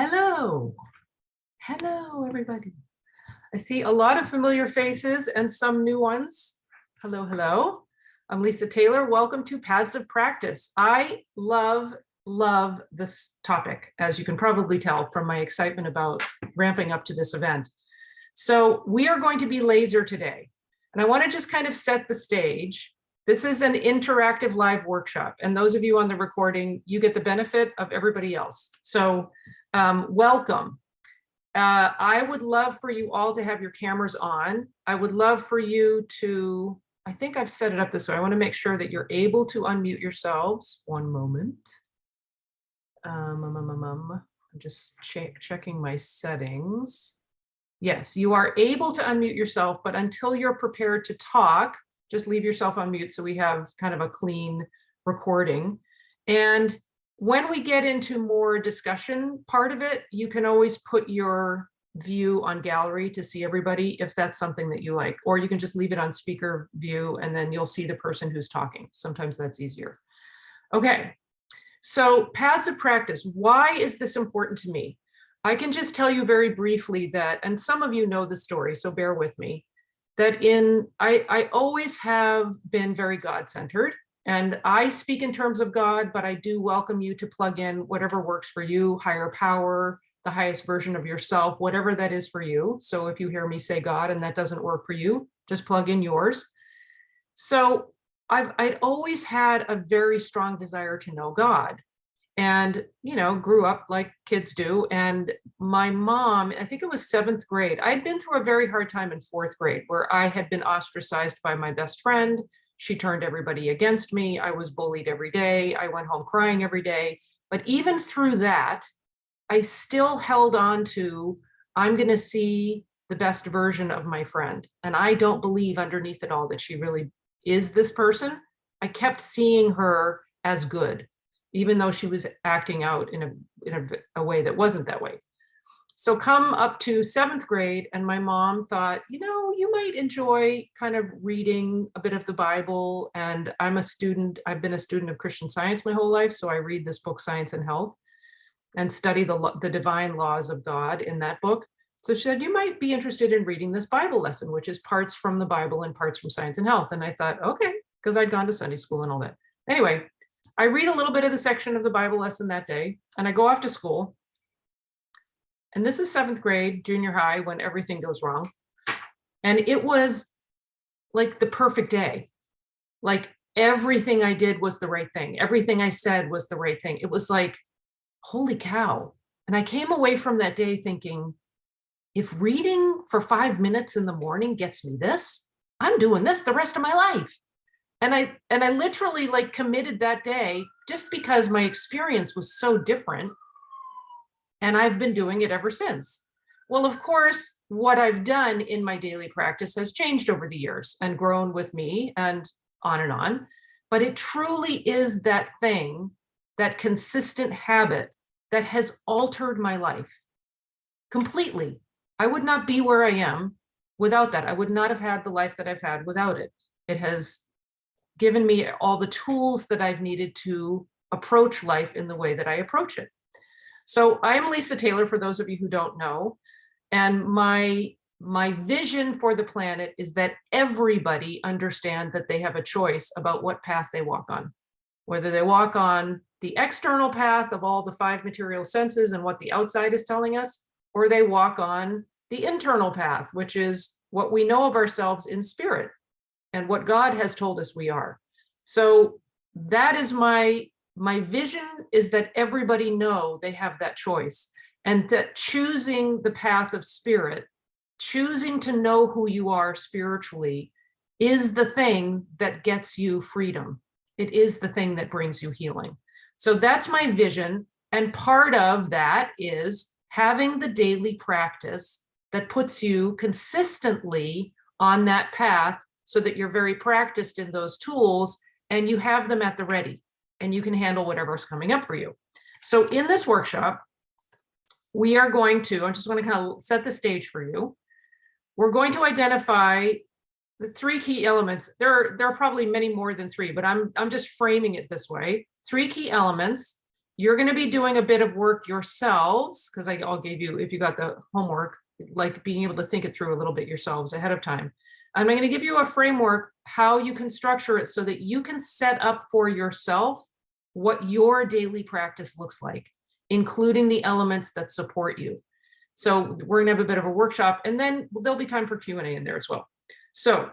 Hello. Hello, everybody. I see a lot of familiar faces and some new ones. Hello, hello. I'm Lisa Taylor. Welcome to Paths of Practice. I love this topic, as you can probably tell from my excitement about ramping up to this event. So we are going to be laser today. And I want to just kind of set the stage. This is an interactive live workshop. And those of you on the recording, you get the benefit of everybody else. So welcome. I would love for you all to have your cameras on. I would love for you to, I think I've set it up this way. I want to make sure that you're able to unmute yourselves. One moment. I'm just checking my settings. Yes, you are able to unmute yourself, but until you're prepared to talk, just leave yourself on mute so we have kind of a clean recording. And when we get into more discussion part of it, you can always put your view on gallery to see everybody if that's something that you like, or you can just leave it on speaker view and then you'll see the person who's talking. Sometimes that's easier. Okay, so paths of practice. Why is this important to me? I can just tell you very briefly that, and some of you know the story, so bear with me, that I always have been very God-centered. And I speak in terms of God, but I do welcome you to plug in whatever works for you, higher power, the highest version of yourself, whatever that is for you. So if you hear me say God and that doesn't work for you, just plug in yours. So I'd always had a very strong desire to know God. And, you know, grew up like kids do. And my mom, I think it was 7th grade, I'd been through a very hard time in 4th grade where I had been ostracized by my best friend. She turned everybody against me. I was bullied every day. I went home crying every day. But even through that, I still held on to, I'm going to see the best version of my friend. And I don't believe underneath it all that she really is this person. I kept seeing her as good, even though she was acting out in a way that wasn't that way. So come up to 7th grade, and my mom thought, you know, you might enjoy kind of reading a bit of the Bible. And I'm a student, I've been a student of Christian Science my whole life. So I read this book, Science and Health, and study the divine laws of God in that book. So she said, you might be interested in reading this Bible lesson, which is parts from the Bible and parts from Science and Health. And I thought, okay, because I'd gone to Sunday school and all that. Anyway, I read a little bit of the section of the Bible lesson that day, and I go off to school. And this is 7th grade, junior high, when everything goes wrong. And it was like the perfect day. Like everything I did was the right thing. Everything I said was the right thing. It was like, holy cow. And I came away from that day thinking, if reading for 5 minutes in the morning gets me this, I'm doing this the rest of my life. And I literally like committed that day just because my experience was so different. And I've been doing it ever since. Well, of course, what I've done in my daily practice has changed over the years and grown with me and on. But it truly is that thing, that consistent habit that has altered my life completely. I would not be where I am without that. I would not have had the life that I've had without it. It has given me all the tools that I've needed to approach life in the way that I approach it. So I'm Lisa Taylor, for those of you who don't know, and my vision for the planet is that everybody understand that they have a choice about what path they walk on, whether they walk on the external path of all the 5 material senses and what the outside is telling us, or they walk on the internal path, which is what we know of ourselves in spirit and what God has told us we are. So that is my vision, is that everybody know they have that choice, and that choosing the path of spirit, choosing to know who you are spiritually, is the thing that gets you freedom. It is the thing that brings you healing. So that's my vision. And part of that is having the daily practice that puts you consistently on that path so that you're very practiced in those tools and you have them at the ready, and you can handle whatever's coming up for you. So in this workshop, we are going to, I'm just going to kind of set the stage for you. We're going to identify the 3 key elements. There are probably many more than 3, but I'm just framing it this way. 3 key elements You're going to be doing a bit of work yourselves, because I'll give you, if you got the homework, like being able to think it through a little bit yourselves ahead of time. I'm going to give you a framework, how you can structure it so that you can set up for yourself what your daily practice looks like, including the elements that support you. So we're going to have a bit of a workshop, and then there'll be time for Q&A in there as well. So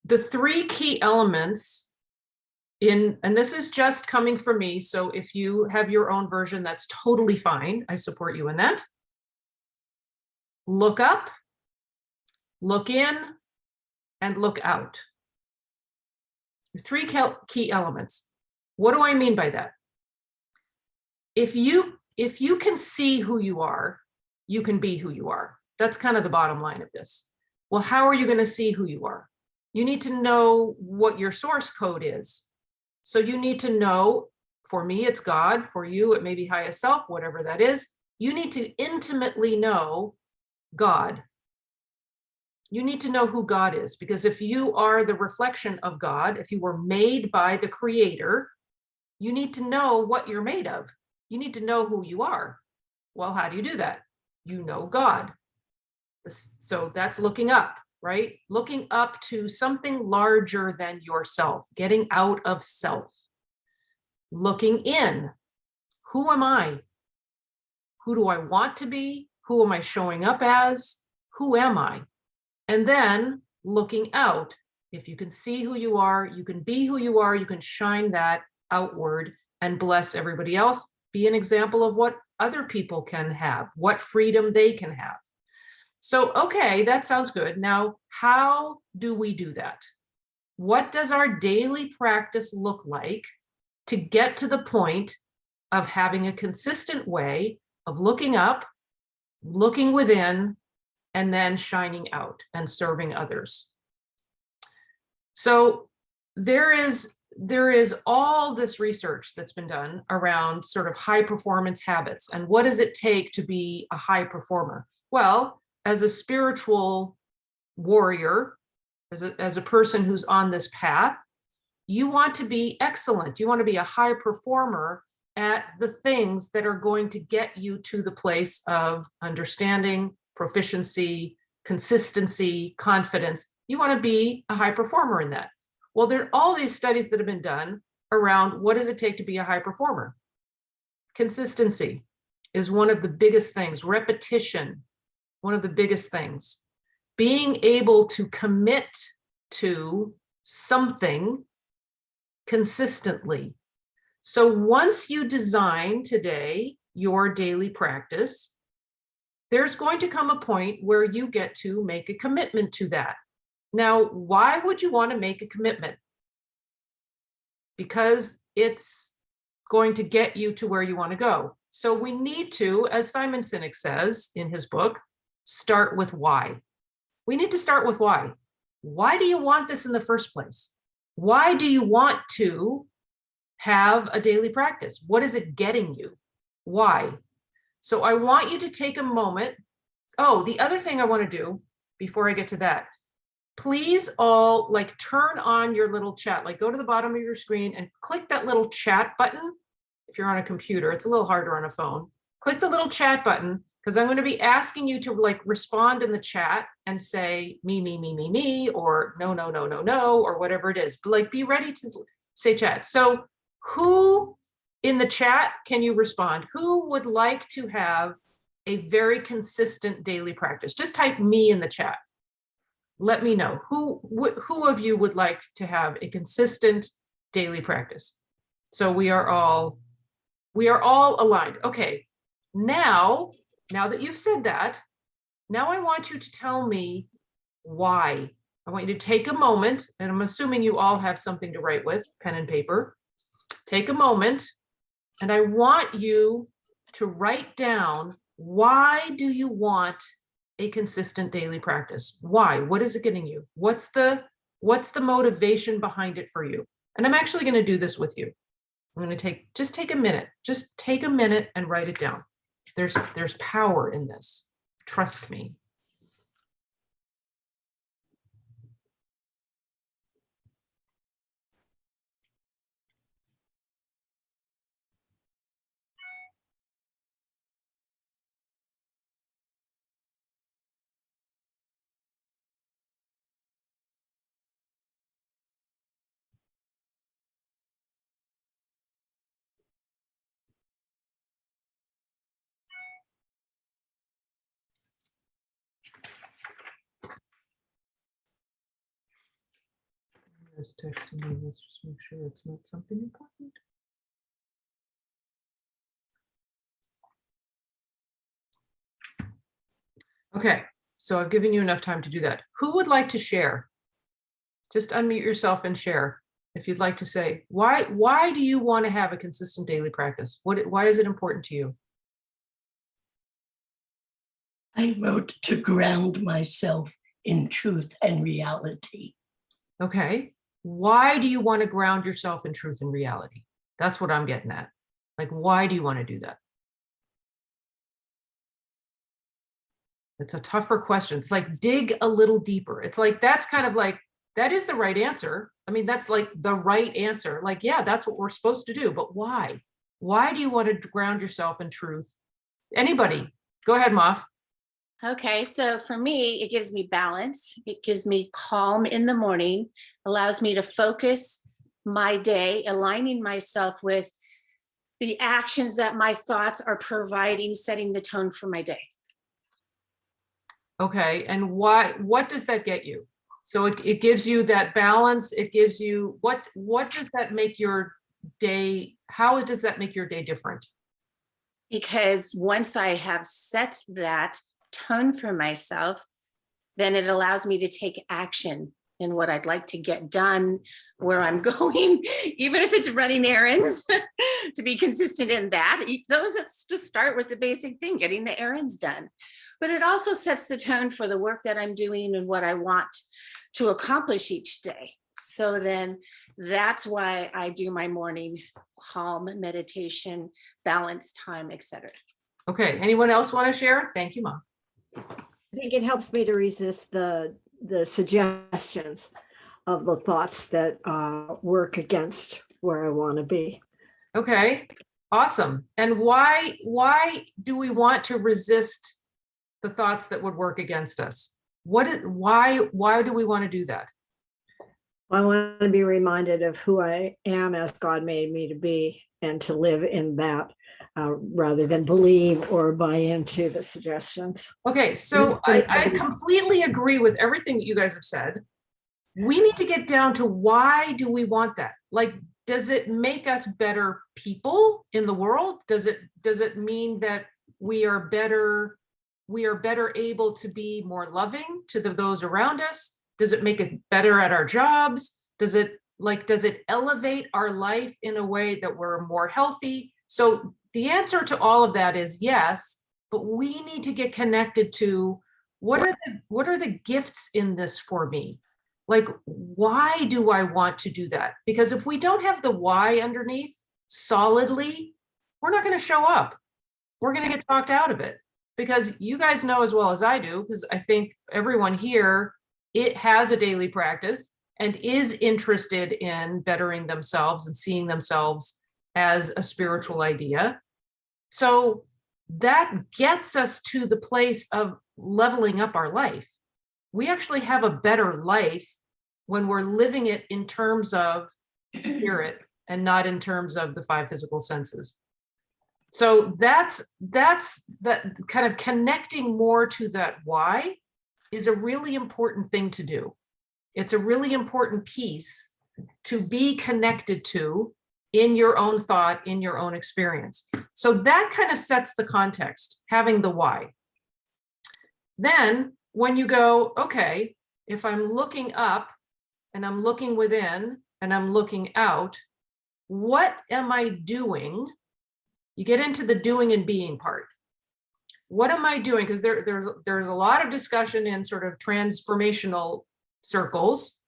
the 3 key elements and this is just coming from me, so if you have your own version, that's totally fine. I support you in that. Look up, look in, and look out. 3 key elements. What do I mean by that? If you can see who you are, you can be who you are. That's kind of the bottom line of this. Well, how are you going to see who you are? You need to know what your source code is. So you need to know, for me, it's God. For you, it may be highest self, whatever that is. You need to intimately know God. You need to know who God is, because if you are the reflection of God, if you were made by the Creator, you need to know what you're made of. You need to know who you are. Well, how do you do that? You know God. So that's looking up, right? Looking up to something larger than yourself, getting out of self. Looking in. Who am I? Who do I want to be? Who am I showing up as? Who am I? And then looking out. If you can see who you are, you can be who you are, you can shine that outward and bless everybody else. Be an example of what other people can have, what freedom they can have. So, okay, that sounds good. Now, how do we do that? What does our daily practice look like to get to the point of having a consistent way of looking up, looking within, and then shining out and serving others? So there is all this research that's been done around sort of high performance habits and what does it take to be a high performer? As a spiritual warrior, as a person who's on this path, you want to be excellent. You want to be a high performer at the things that are going to get you to the place of understanding, proficiency, consistency, confidence. You want to be a high performer in that. Well, there are all these studies that have been done around what does it take to be a high performer. Consistency is one of the biggest things. Repetition, one of the biggest things. Being able to commit to something consistently. So once you design today your daily practice, there's going to come a point where you get to make a commitment to that. Now, why would you want to make a commitment? Because it's going to get you to where you want to go. So we need to, as Simon Sinek says in his book, start with why. We need to start with why. Why do you want this in the first place? Why do you want to have a daily practice? What is it getting you? Why? So I want you to take a moment. Oh, the other thing I want to do before I get to that, please all turn on your little chat, go to the bottom of your screen and click that little chat button. If you're on a computer, it's a little harder on a phone. Click the little chat button, because I'm going to be asking you to respond in the chat and say me, or no, or whatever it is. But be ready to say chat. So who in the chat can you respond? Who would like to have a very consistent daily practice? Just type me in the chat. Let me know who of you would like to have a consistent daily practice. So we are all aligned. Okay, now that you've said that, now I want you to tell me why. I want you to take a moment, and I'm assuming you all have something to write with, pen and paper. Take a moment, and I want you to write down, why do you want a consistent daily practice? Why? What is it getting you? What's the motivation behind it for you? And I'm actually going to do this with you. I'm going to take a minute. Just take a minute and write it down. There's power in this. Trust me. This text to me. Let's just make sure it's not something important. Okay, so I've given you enough time to do that. Who would like to share? Just unmute yourself and share. If you'd like to say, why do you want to have a consistent daily practice? Why is it important to you? I wrote to ground myself in truth and reality. Okay. Why do you want to ground yourself in truth and reality? That's what I'm getting at. Like, why do you want to do that? It's a tougher question. It's like, dig a little deeper. It's like, that's kind of like, that is the right answer. I mean, that's like the right answer. Like, yeah, that's what we're supposed to do. But why? Why do you want to ground yourself in truth? Anybody? Go ahead, Moff. Okay, so for me, it gives me balance. It gives me calm in the morning, allows me to focus my day, aligning myself with the actions that my thoughts are providing, setting the tone for my day. Okay, and what does that get you? So it gives you that balance. It gives you, what does that make your day, how does that make your day different? Because once I have set that tone for myself, then it allows me to take action in what I'd like to get done, where I'm going, even if it's running errands, to be consistent in that. Those, let's just start with the basic thing, getting the errands done. But it also sets the tone for the work that I'm doing and what I want to accomplish each day. So then that's why I do my morning calm meditation, balance time, etc. Okay, anyone else want to share? Thank you, Mom. I think it helps me to resist the suggestions of the thoughts that work against where I want to be. Okay, awesome. And why do we want to resist the thoughts that would work against us? Why do we want to do that? I want to be reminded of who I am as God made me to be, and to live in that rather than believe or buy into the suggestions. Okay, so I completely agree with everything that you guys have said. We need to get down to, why do we want that? Like, does it make us better people in the world? Does it mean that we are better able to be more loving to those around us? Does it make it better at our jobs? Does it elevate our life in a way that we're more healthy? So the answer to all of that is yes, but we need to get connected to, what are the gifts in this for me? Like, why do I want to do that? Because if we don't have the why underneath solidly, we're not going to show up. We're going to get talked out of it. Because you guys know as well as I do, because I think everyone here, it has a daily practice and is interested in bettering themselves and seeing themselves as a spiritual idea. So that gets us to the place of leveling up our life. We actually have a better life when we're living it in terms of spirit and not in terms of the 5 physical senses. So that's that kind of connecting more to that why is a really important thing to do. It's a really important piece to be connected to in your own thought, in your own experience. So that kind of sets the context, having the why. Then when you go, okay, if I'm looking up and I'm looking within and I'm looking out, what am I doing? You get into the doing and being part. What am I doing? Because there's a lot of discussion in sort of transformational circles.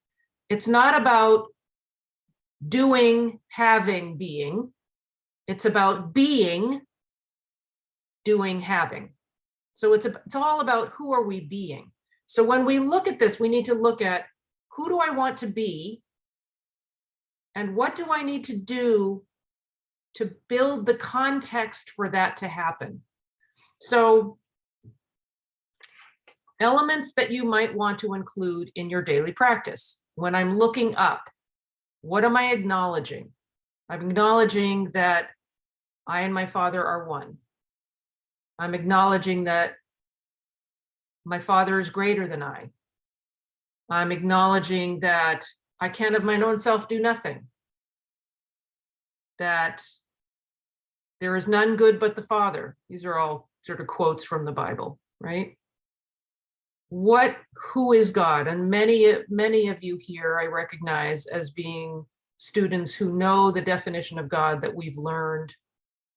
It's not about doing, having, being. It's about being, doing, having. So it's all about, who are we being? So when we look at this, we need to look at, who do I want to be? And what do I need to do to build the context for that to happen? So elements that you might want to include in your daily practice. When I'm looking up, what am I acknowledging? I'm acknowledging that I and my Father are one. I'm acknowledging that my Father is greater than I. I'm acknowledging that I can of mine own self do nothing. That there is none good but the Father. These are all sort of quotes from the Bible, right? Who is God? And many of you here I recognize as being students who know the definition of God that we've learned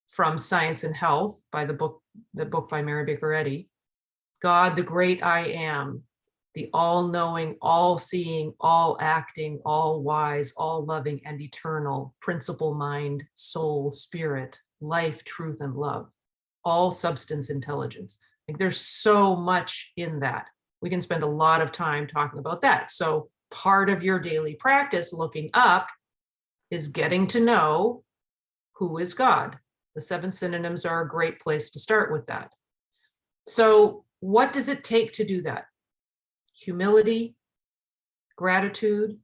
from Science and Health by the book by Mary Baker Eddy. God, the great I am, the all-knowing, all-seeing, all-acting, all-wise, all-loving, and eternal, principle, mind, soul, spirit, life, truth, and love, all substance, intelligence. Like there's so much in that. We can spend a lot of time talking about that. So part of your daily practice looking up is getting to know who is God. The 7 synonyms are a great place to start with that. So what does it take to do that? Humility, gratitude.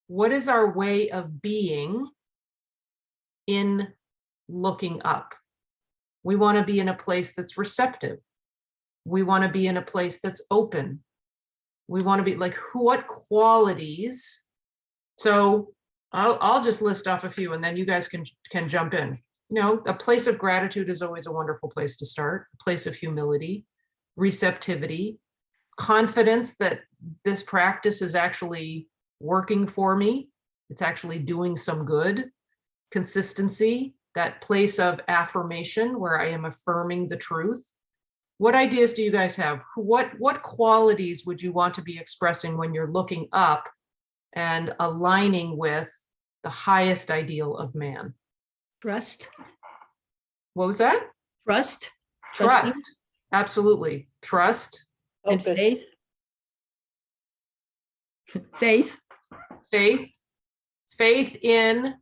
What is our way of being in looking up? We want to be in a place that's receptive. We want to be in a place that's open. We want to be like, what qualities? So I'll just list off a few and then you guys can jump in. You know, a place of gratitude is always a wonderful place to start. A place of humility, receptivity, confidence that this practice is actually working for me. It's actually doing some good. Consistency, that place of affirmation where I am affirming the truth. What ideas do you guys have? What qualities would you want to be expressing when you're looking up and aligning with the highest ideal of man? Trust. What was that? Trust. Trust. Absolutely. Trust. And Focus. faith. Faith Faith. Faith in.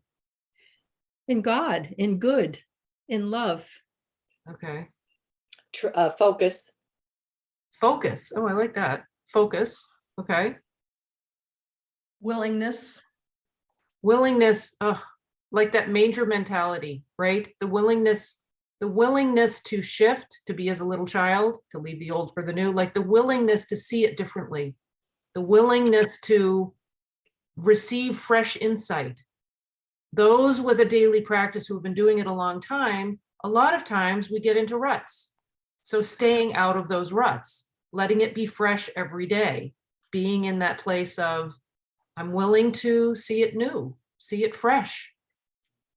in God, in good, in love. Okay. Focus. Focus. Oh, I like that. Focus. Okay. Willingness. Willingness. Like that major mentality, right? The willingness to shift, to be as a little child, to leave the old for the new, like the willingness to see it differently, the willingness to receive fresh insight. Those with a daily practice who have been doing it a long time, a lot of times we get into ruts. So staying out of those ruts, letting it be fresh every day, being in that place of, I'm willing to see it new, see it fresh.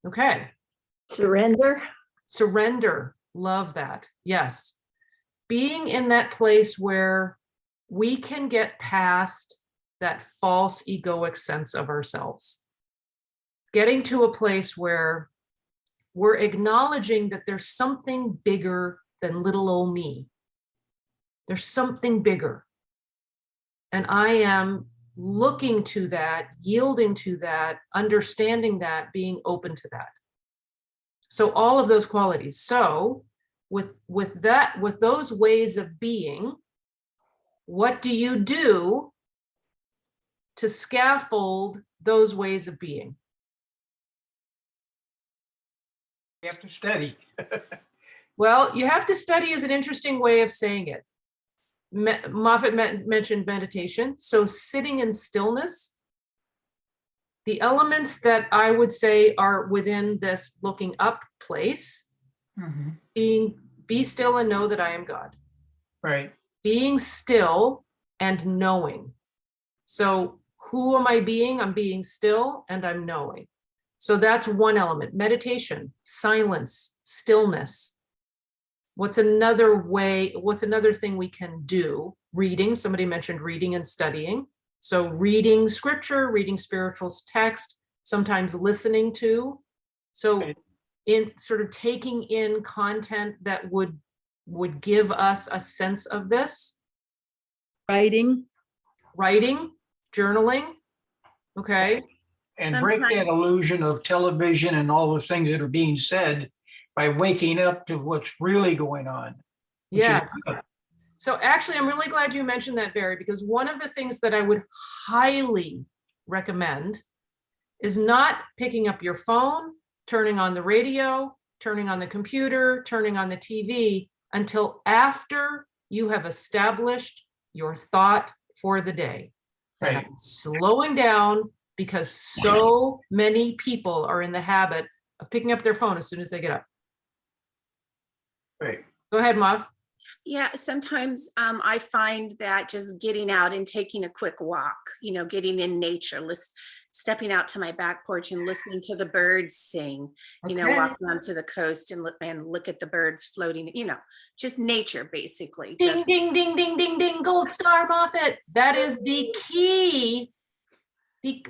Okay. Surrender. Surrender. Love that. Yes. Being in that place where we can get past that false egoic sense of ourselves. Getting to a place where we're acknowledging that there's something bigger than little old me. There's something bigger. And I am looking to that, yielding to that, understanding that, being open to that. So all of those qualities. So with those ways of being, what do you do to scaffold those ways of being? We have to study. Well, you have to study is an interesting way of saying it. Moffat mentioned meditation. So sitting in stillness, the elements that I would say are within this looking up place, be still and know that I am God. Right. Being still and knowing. So who am I being? I'm being still and I'm knowing. So that's one element. Meditation, silence, stillness. What's another way? What's another thing we can do? Reading. Somebody mentioned reading and studying. So reading scripture, reading spiritual text, sometimes listening to. So in sort of taking in content that would give us a sense of this. Writing. Journaling. Okay. And break that illusion of television and all those things that are being said by waking up to what's really going on. Yes. So actually, I'm really glad you mentioned that, Barry, because one of the things that I would highly recommend is not picking up your phone, turning on the radio, turning on the computer, turning on the TV until after you have established your thought for the day. Right. Slowing down, because so many people are in the habit of picking up their phone as soon as they get up. Right. Go ahead, Maude. Yeah, sometimes I find that just getting out and taking a quick walk, getting in nature, stepping out to my back porch and listening to the birds sing, Okay. walking onto the coast and look at the birds floating, just nature basically. Ding, Just ding, ding, ding, ding, ding, gold star, Moffat. That is the key.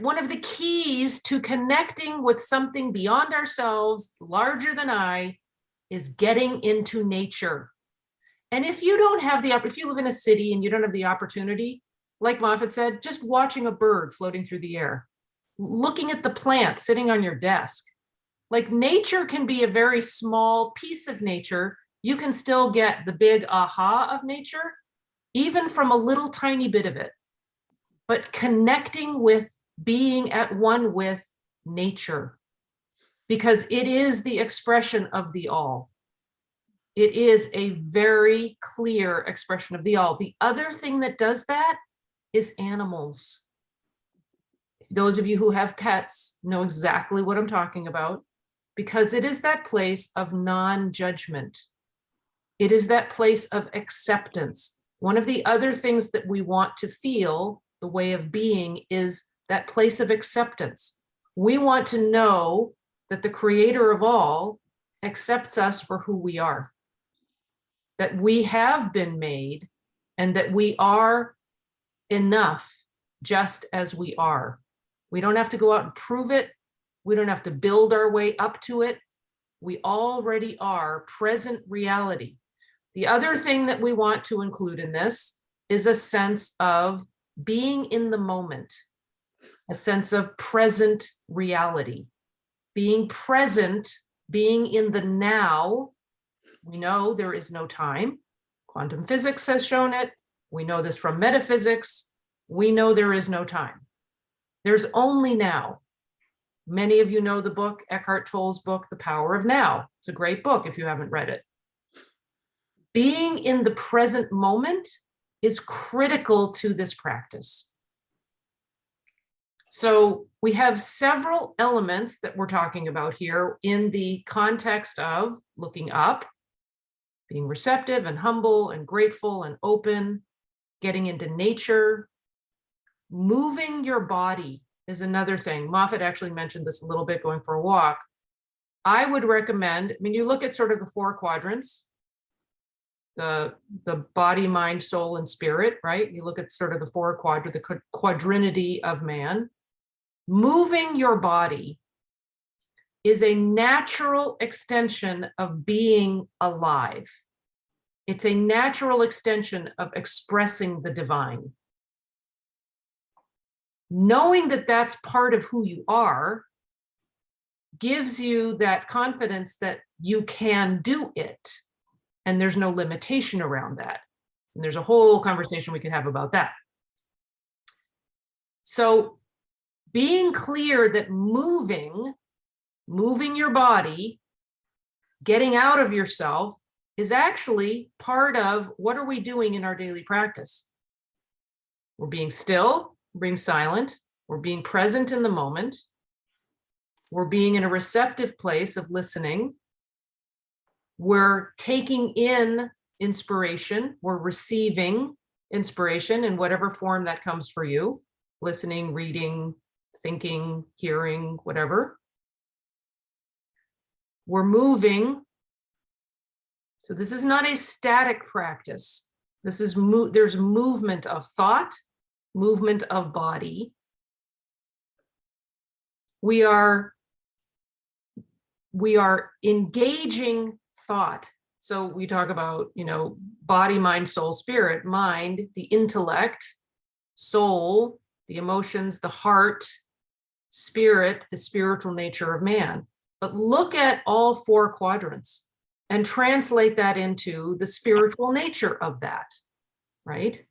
One of the keys to connecting with something beyond ourselves, larger than I, is getting into nature. And if you don't have if you live in a city and you don't have the opportunity, like Moffat said, just watching a bird floating through the air, looking at the plant sitting on your desk. Like nature can be a very small piece of nature. You can still get the big aha of nature, even from a little tiny bit of it. But connecting with being at one with nature, because it is the expression of the all. It is a very clear expression of the all. The other thing that does that is animals. Those of you who have pets know exactly what I'm talking about, because it is that place of non-judgment. It is that place of acceptance. One of the other things that we want to feel, the way of being, is that place of acceptance. We want to know that the creator of all accepts us for who we are, that we have been made, and that we are enough just as we are. We don't have to go out and prove it. We don't have to build our way up to it. We already are present reality. The other thing that we want to include in this is a sense of being in the moment, a sense of present reality. Being present, being in the now. We know there is no time. Quantum physics has shown it. We know this from metaphysics. We know there is no time. There's only now. Many of you know the book, Eckhart Tolle's book, The Power of Now. It's a great book if you haven't read it. Being in the present moment is critical to this practice. So we have several elements that we're talking about here in the context of looking up, being receptive and humble and grateful and open, getting into nature. Moving your body is another thing. Moffat actually mentioned this a little bit, going for a walk. I would recommend, you look at sort of the 4 quadrants, the body, mind, soul, and spirit, right? You look at sort of the 4 quadrants, the quadrinity of man. Moving your body is a natural extension of being alive. It's a natural extension of expressing the divine. Knowing that that's part of who you are gives you that confidence that you can do it, and there's no limitation around that. And there's a whole conversation we could have about that. So being clear that moving your body, getting out of yourself, is actually part of what are we doing in our daily practice. We're being still, we're being silent, we're being present in the moment, we're being in a receptive place of listening, we're taking in inspiration, we're receiving inspiration in whatever form that comes for you, listening, reading, thinking, hearing, whatever. We're moving. So this is not a static practice. This is there's movement of thought, movement of body. We are engaging thought. So we talk about, body, mind, soul, spirit. Mind, the intellect; soul, the emotions, the heart; spirit, the spiritual nature of man. But look at all 4 quadrants and translate that into the spiritual nature of that, right?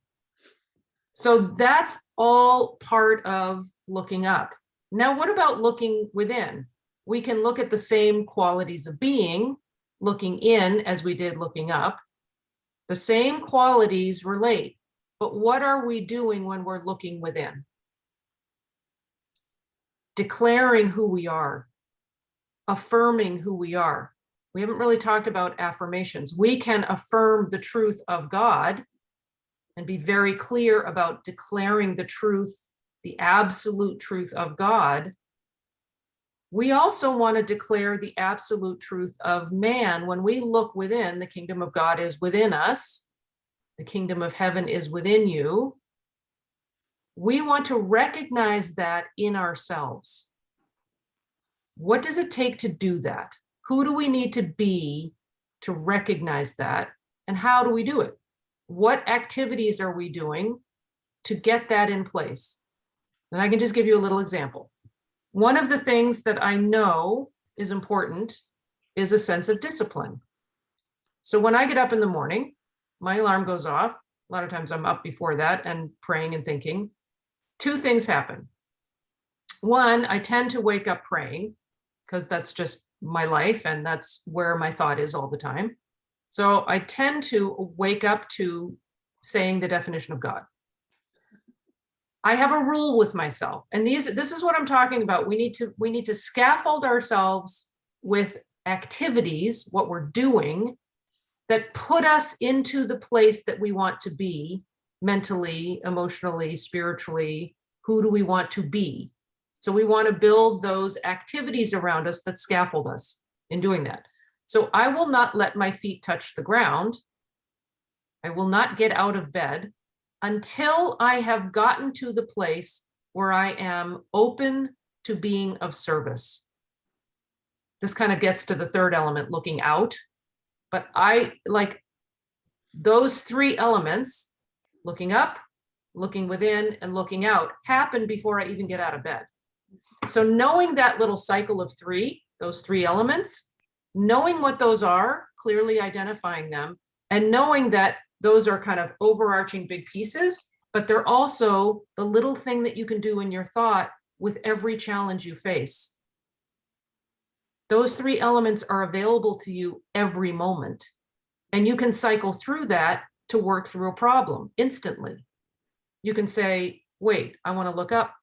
So that's all part of looking up. Now, what about looking within? We can look at the same qualities of being, looking in, as we did looking up. The same qualities relate, but what are we doing when we're looking within? declaring who we are, affirming who we are. We haven't really talked about affirmations. We can affirm the truth of God and be very clear about declaring the truth, the absolute truth of God. We also want to declare the absolute truth of man. When we look within, the kingdom of God is within us. The kingdom of heaven is within you. We want to recognize that in ourselves. What does it take to do that? Who do we need to be to recognize that? And how do we do it? What activities are we doing to get that in place? And I can just give you a little example. One of the things that I know is important is a sense of discipline. So when I get up in the morning, my alarm goes off. A lot of times I'm up before that and praying and thinking. Two things happen. One, I tend to wake up praying because that's just my life and that's where my thought is all the time. So I tend to wake up to saying the definition of God. I have a rule with myself, and this is what I'm talking about. We need to scaffold ourselves with activities, what we're doing, that put us into the place that we want to be mentally, emotionally, spiritually. Who do we want to be? So we want to build those activities around us that scaffold us in doing that. So I will not let my feet touch the ground. I will not get out of bed until I have gotten to the place where I am open to being of service. This kind of gets to the third element, looking out. But I like those three elements, looking up, looking within, and looking out, happen before I even get out of bed. So knowing that little cycle of three, those three elements, knowing what those are, clearly identifying them, and knowing that those are kind of overarching big pieces, but they're also the little thing that you can do in your thought with every challenge you face. Those three elements are available to you every moment, and you can cycle through that to work through a problem instantly. You can say, wait, I want to look up.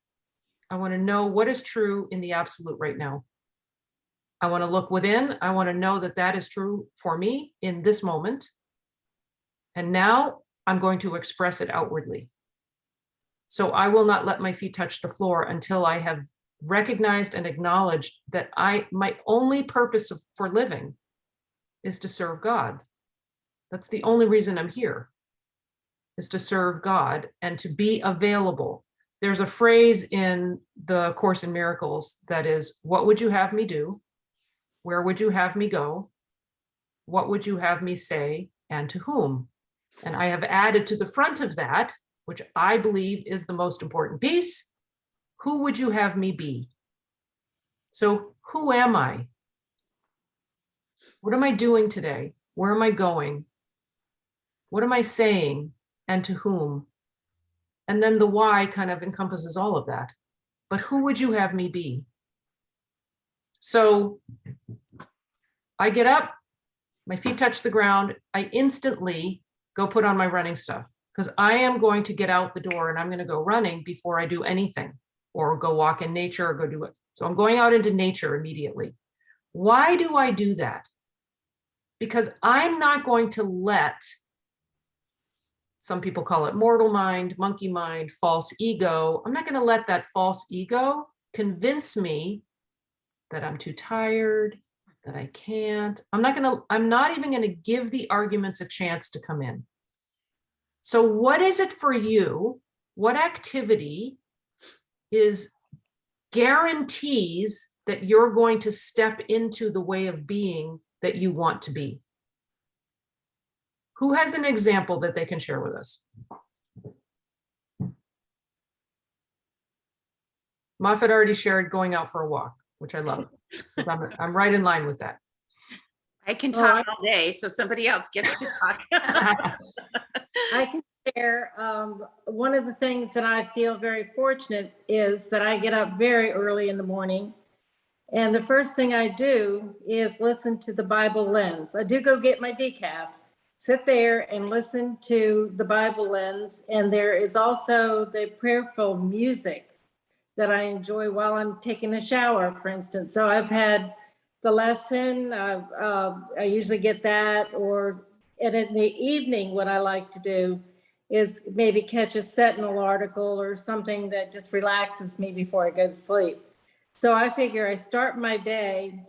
I want to know what is true in the absolute right now. I want to look within. I want to know that that is true for me in this moment. And now I'm going to express it outwardly. So I will not let my feet touch the floor until I have recognized and acknowledged that my only purpose for living is to serve God. That's the only reason I'm here, is to serve God and to be available. There's a phrase in the Course in Miracles that is, what would you have me do? Where would you have me go? What would you have me say? And to whom? And I have added to the front of that, which I believe is the most important piece, who would you have me be? So who am I? What am I doing today? Where am I going? What am I saying? And to whom? And then the why kind of encompasses all of that. But who would you have me be? So I get up, my feet touch the ground, I instantly go put on my running stuff because I am going to get out the door and I'm going to go running before I do anything or go walk in nature or go do it. So I'm going out into nature immediately. Why do I do that? Because I'm not going to let, some people call it mortal mind, monkey mind, false ego. I'm not going to let that false ego convince me that I'm too tired, that I can't. I'm not even going to give the arguments a chance to come in. So what is it for you? What activity guarantees that you're going to step into the way of being that you want to be? Who has an example that they can share with us? Moffat already shared going out for a walk, which I love. I'm right in line with that. I can talk all day, so somebody else gets to talk. I can share. One of the things that I feel very fortunate is that I get up very early in the morning. And the first thing I do is listen to the Bible lens. I do go get my decaf, sit there and listen to the Bible lens. And there is also the prayerful music that I enjoy while I'm taking a shower, for instance. So I've had the lesson, I usually get that, and in the evening, what I like to do is maybe catch a Sentinel article or something that just relaxes me before I go to sleep. So I figure I start my day,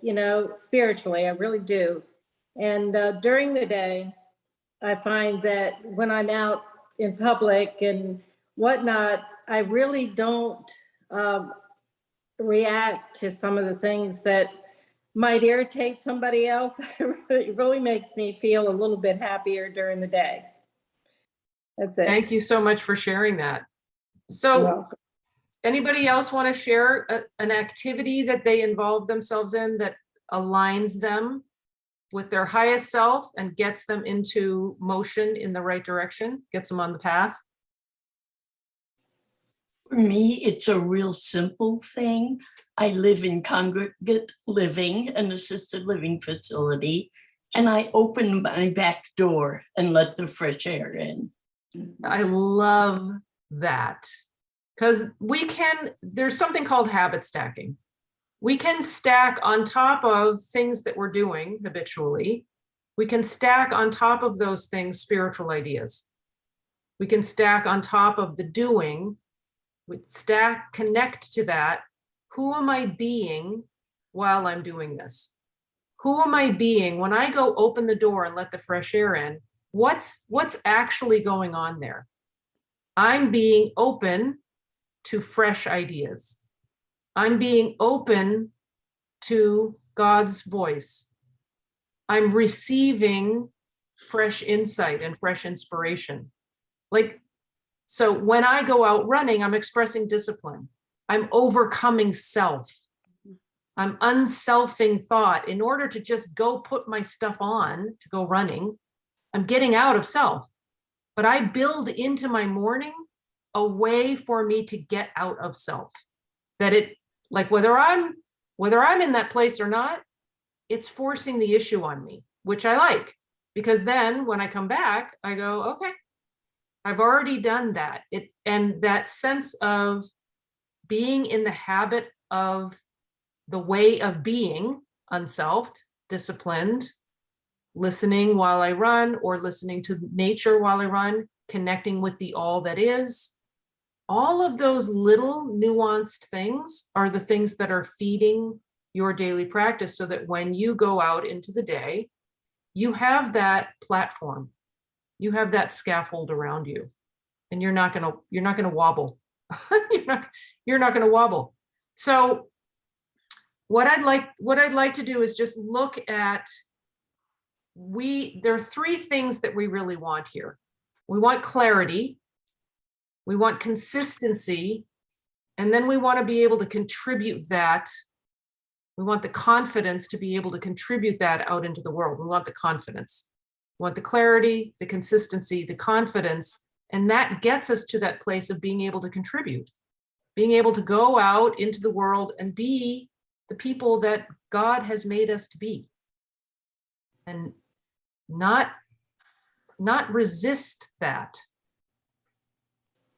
spiritually, I really do. And during the day, I find that when I'm out in public and whatnot, I really don't react to some of the things that might irritate somebody else. It really makes me feel a little bit happier during the day. That's it. Thank you so much for sharing that. You're So welcome. anybody else want to share an activity that they involve themselves in that aligns them with their highest self and gets them into motion in the right direction, gets them on the path? For me, it's a real simple thing. I live in congregate living, an assisted living facility, and I open my back door and let the fresh air in. I love that, because there's something called habit stacking. We can stack on top of things that we're doing habitually. We can stack on top of those things spiritual ideas. We can stack on top of the doing. We connect to that. Who am I being while I'm doing this? Who am I being when I go open the door and let the fresh air in? What's actually going on there? I'm being open to fresh ideas. I'm being open to God's voice. I'm receiving fresh insight and fresh inspiration. So when I go out running, I'm expressing discipline. I'm overcoming self. I'm unselfing thought. In order to just go put my stuff on to go running, I'm getting out of self. But I build into my morning a way for me to get out of self. That whether I'm in that place or not, it's forcing the issue on me, which I like, because then when I come back, I go, okay, I've already done that. And that sense of being in the habit of the way of being unselfed, disciplined, listening while I run, or listening to nature while I run, connecting with the all that is. All of those little nuanced things are the things that are feeding your daily practice, so that when you go out into the day, you have that platform, you have that scaffold around you, and you're not gonna wobble. you're not gonna wobble. So what I'd like to do is just look at, there are three things that we really want here. We want clarity, we want consistency, and then we want to be able to contribute that. We want the confidence to be able to contribute that out into the world. We want the confidence. We want the clarity, the consistency, the confidence, and that gets us to that place of being able to contribute, being able to go out into the world and be the people that God has made us to be, and not resist that.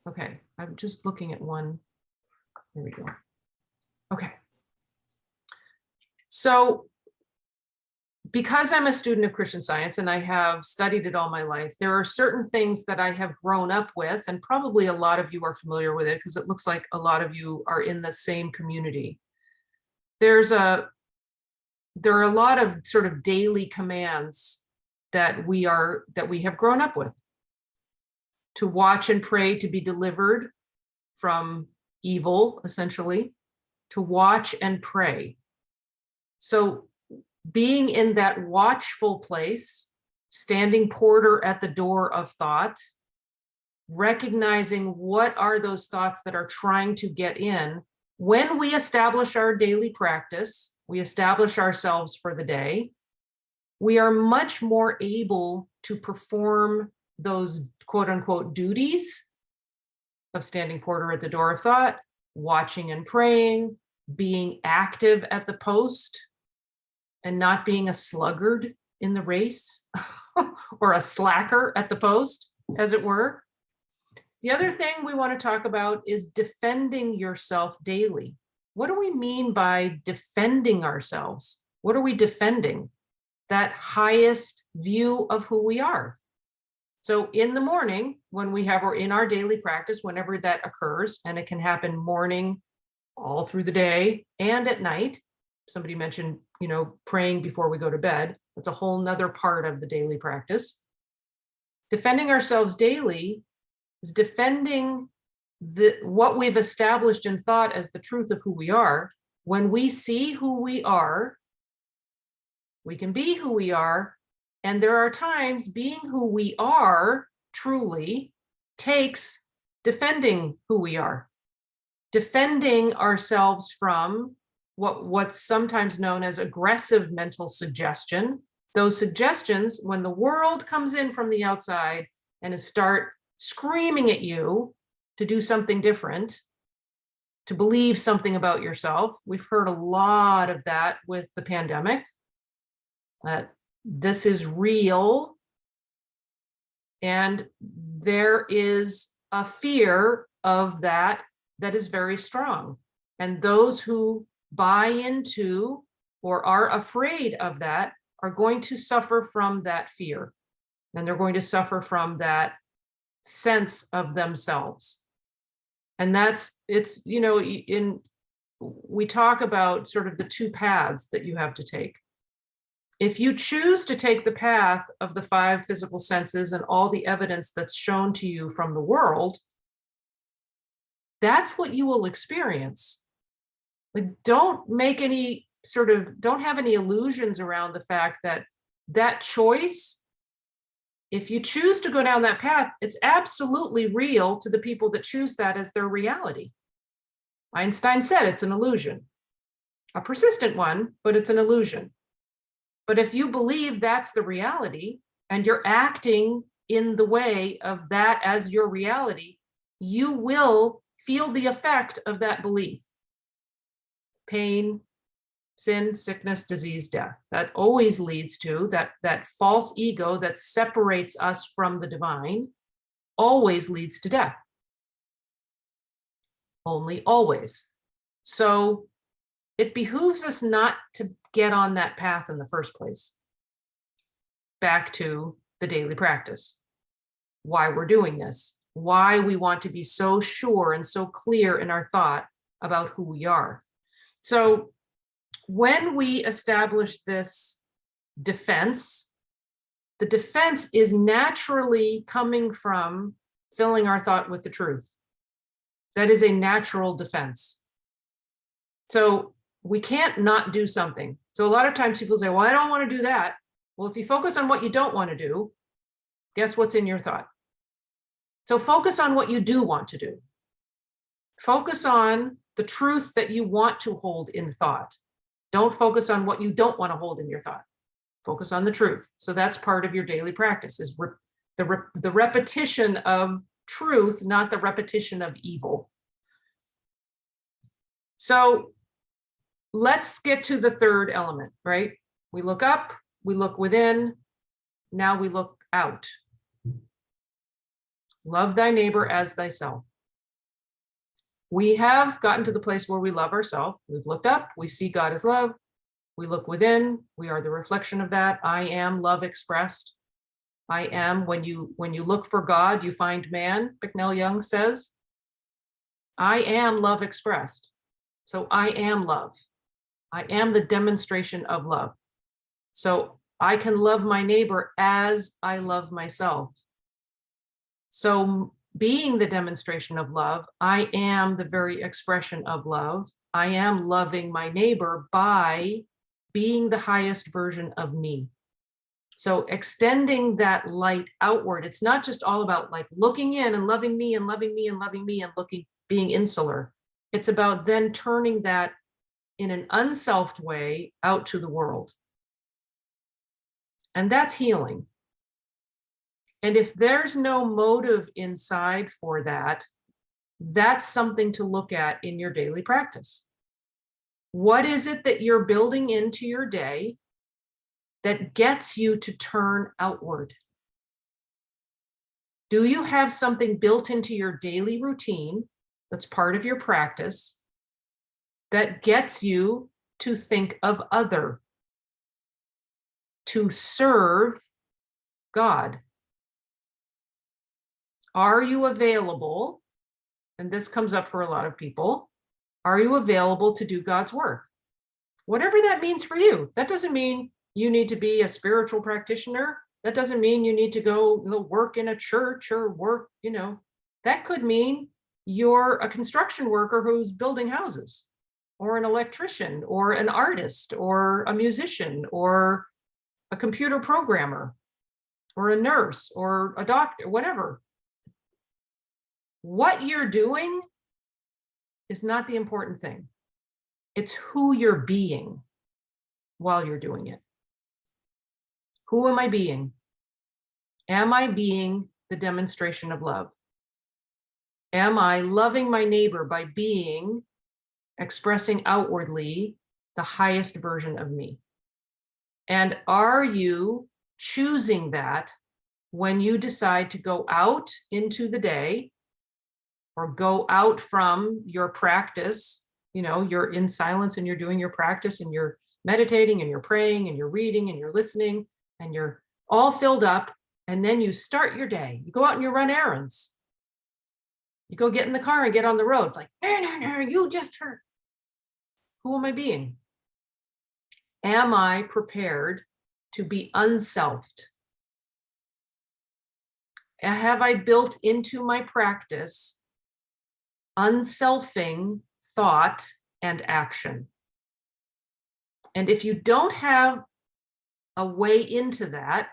Okay, I'm just looking at one. There we go. Okay. So because I'm a student of Christian Science and I have studied it all my life, there are certain things that I have grown up with, and probably a lot of you are familiar with it because it looks like a lot of you are in the same community. There are a lot of sort of daily commands that we have grown up with. To watch and pray to be delivered from evil, essentially, to watch and pray. So being in that watchful place, standing porter at the door of thought, recognizing what are those thoughts that are trying to get in. When we establish our daily practice, we establish ourselves for the day, we are much more able to perform those quote unquote duties of standing porter at the door of thought, watching and praying, being active at the post, and not being a sluggard in the race or a slacker at the post, as it were. The other thing we want to talk about is defending yourself daily. What do we mean by defending ourselves? What are we defending? That highest view of who we are. So in the morning, when we have, or in our daily practice, whenever that occurs, and it can happen morning, all through the day, and at night. Somebody mentioned, praying before we go to bed. That's a whole nother part of the daily practice. Defending ourselves daily is defending what we've established in thought as the truth of who we are. When we see who we are, we can be who we are. And there are times being who we are truly takes defending who we are, defending ourselves from what's sometimes known as aggressive mental suggestion. Those suggestions, when the world comes in from the outside and start screaming at you to do something different, to believe something about yourself. We've heard a lot of that with the pandemic. This is real. And there is a fear of that is very strong. And those who buy into or are afraid of that are going to suffer from that fear. And they're going to suffer from that sense of themselves. And we talk about sort of the two paths that you have to take. If you choose to take the path of the 5 physical senses and all the evidence that's shown to you from the world, that's what you will experience. Like, don't have any illusions around the fact that choice, if you choose to go down that path, it's absolutely real to the people that choose that as their reality. Einstein said it's an illusion, a persistent one, but it's an illusion. But if you believe that's the reality and you're acting in the way of that as your reality, you will feel the effect of that belief. Pain, sin, sickness, disease, death. That always leads to that false ego that separates us from the divine, always leads to death. Only always. So it behooves us not to get on that path in the first place. Back to the daily practice. Why we're doing this. Why we want to be so sure and so clear in our thought about who we are. So when we establish this defense, the defense is naturally coming from filling our thought with the truth. That is a natural defense. So we can't not do something. So a lot of times people say, well, I don't want to do that. Well, if you focus on what you don't want to do, guess what's in your thought? So focus on what you do want to do. Focus on the truth that you want to hold in thought. Don't focus on what you don't want to hold in your thought. Focus on the truth. So that's part of your daily practice, is the repetition of truth, not the repetition of evil. So let's get to the third element, right? We look up, we look within, now we look out. Love thy neighbor as thyself. We have gotten to the place where we love ourselves. We've looked up, we see God as love. We look within, we are the reflection of that. I am love expressed. I am, when you look for God, you find man, Bicknell Young says. I am love expressed. So I am love. I am the demonstration of love. So I can love my neighbor as I love myself. So being the demonstration of love, I am the very expression of love. I am loving my neighbor by being the highest version of me. So extending that light outward, it's not just all about like looking in and loving me and loving me and loving me and being insular. It's about then turning that in an unselfed way out to the world. And that's healing. And if there's no motive inside for that, that's something to look at in your daily practice. What is it that you're building into your day that gets you to turn outward? Do you have something built into your daily routine that's part of your practice that gets you to think of other, to serve God? Are you available? And this comes up for a lot of people. Are you available to do God's work? Whatever that means for you. That doesn't mean you need to be a spiritual practitioner. That doesn't mean you need to go work in a church or work, that could mean you're a construction worker who's building houses, or an electrician, or an artist, or a musician, or a computer programmer, or a nurse, or a doctor, whatever. What you're doing is not the important thing. It's who you're being while you're doing it. Who am I being? Am I being the demonstration of love? Am I loving my neighbor by being, expressing outwardly the highest version of me? And are you choosing that when you decide to go out into the day, or go out from your practice? You're in silence and you're doing your practice, and you're meditating and you're praying and you're reading and you're listening and you're all filled up. And then you start your day. You go out and you run errands. You go get in the car and get on the road. It's like, no, you just heard. Who am I being? Am I prepared to be unselfed? Have I built into my practice unselfing thought and action? And if you don't have a way into that,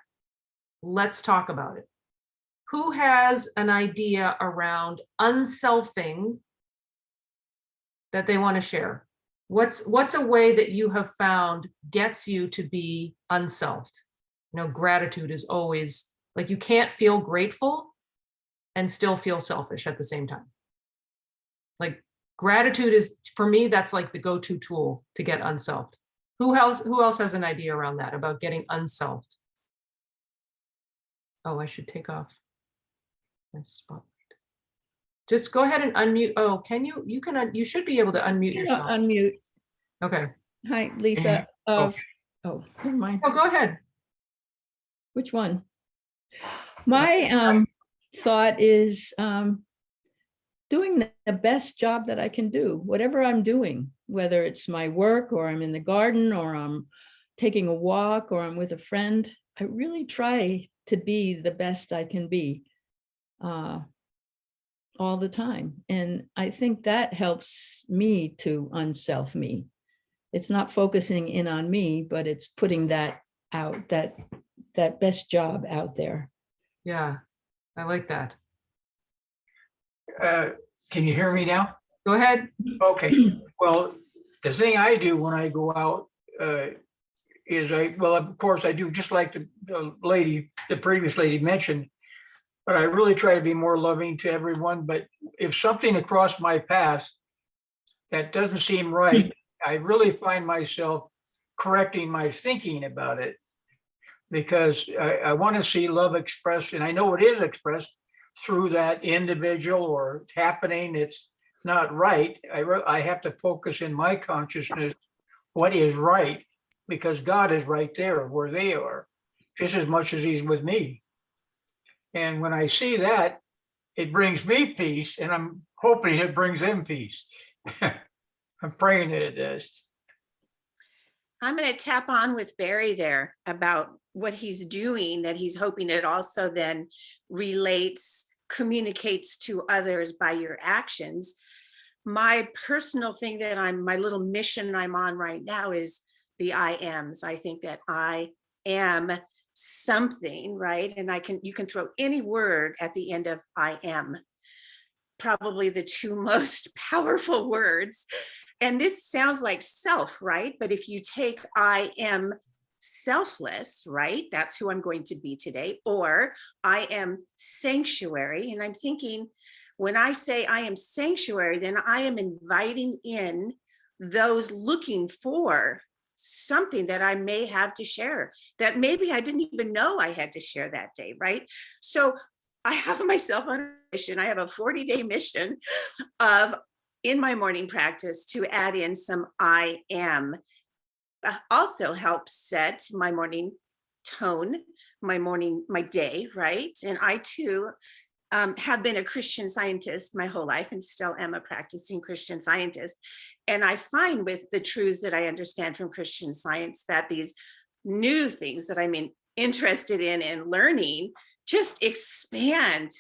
let's talk about it. Who has an idea around unselfing that they want to share? What's a way that you have found gets you to be unselfed? Gratitude is always like, you can't feel grateful and still feel selfish at the same time. Like, gratitude is, for me, that's like the go-to tool to get unselfed. Who else has an idea around that, about getting unselfed? Oh, I should take off my spotlight. Just go ahead and unmute. Oh, can you? You should be able to unmute yourself. Unmute. Okay. Hi, Lisa. Yeah. Oh, never mind. Oh, go ahead. Which one? My thought is doing the best job that I can do, whatever I'm doing, whether it's my work, or I'm in the garden, or I'm taking a walk, or I'm with a friend. I really try to be the best I can be all the time. And I think that helps me to unself me. It's not focusing in on me, but it's putting that out, that best job out there. Yeah, I like that. Can you hear me now? Go ahead. Okay. Well, the thing I do when I go out is of course I do just like the previous lady mentioned, but I really try to be more loving to everyone. But if something across my path that doesn't seem right, I really find myself correcting my thinking about it, because I want to see love expressed, and I know it is expressed through that individual, or it's happening. It's not right. I have to focus in my consciousness what is right, because God is right there where they are, just as much as he's with me. And when I see that, it brings me peace, and I'm hoping it brings them peace. I'm praying that it does. I'm going to tap on with Barry there about what he's doing, that he's hoping it also then communicates to others by your actions. My personal thing my little mission I'm on right now is the I ams. I think that I am something, right? And you can throw any word at the end of I am. Probably the two most powerful words. And this sounds like self, right? But if you take I am selfless, right? That's who I'm going to be today. Or I am sanctuary. And I'm thinking, when I say I am sanctuary, then I am inviting in those looking for something that I may have to share, that maybe I didn't even know I had to share that day, right? So I have myself on a mission. I have a 40-day mission of, in my morning practice, to add in some I am. Also helps set my morning tone, my day, right? And I too have been a Christian Scientist my whole life and still am a practicing Christian Scientist. And I find with the truths that I understand from Christian Science that these new things that I'm interested in and learning just expand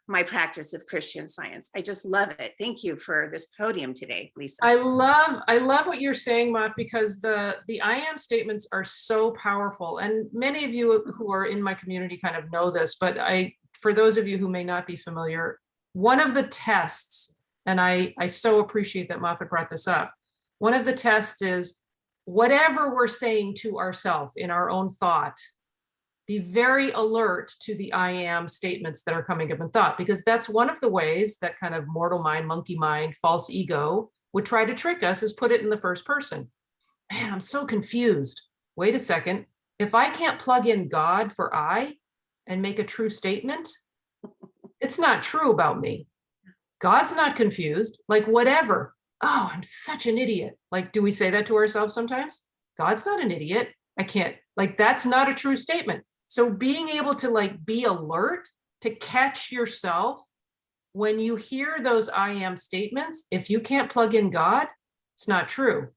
my practice of Christian Science. I just love it. Thank you for this podium today, Lisa. I love what you're saying, Maf, because the I am statements are so powerful. And many of you who are in my community kind of know this, but for those of you who may not be familiar, one of the tests, and I so appreciate that Maf brought this up, one of the tests is whatever we're saying to ourselves in our own thought, be very alert to the I am statements that are coming up in thought, because that's one of the ways that kind of mortal mind, monkey mind, false ego would try to trick us, is put it in the first person. Man, I'm so confused. Wait a second. If I can't plug in God for I and make a true statement, it's not true about me. God's not confused, like whatever. Oh, I'm such an idiot. Like, do we say that to ourselves sometimes? God's not an idiot. I can't, like, that's not a true statement. So being able to like be alert to catch yourself when you hear those I am statements, if you can't plug in God, it's not true.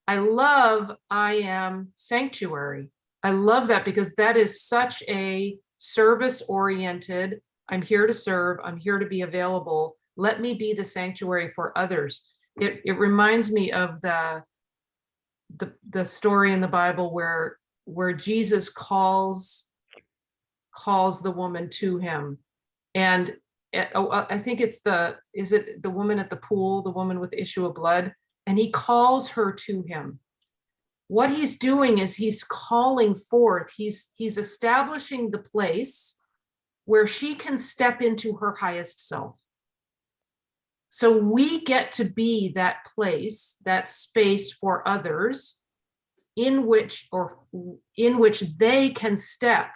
I love I am sanctuary. I love that because that is such a service oriented, I'm here to serve, I'm here to be available. Let me be the sanctuary for others. It reminds me of the story in the Bible where Jesus calls the woman to him. And I think is it the woman at the pool, the woman with the issue of blood? And he calls her to him. What he's doing is he's calling forth, he's establishing the place where she can step into her highest self. So we get to be that place, that space for others in which they can step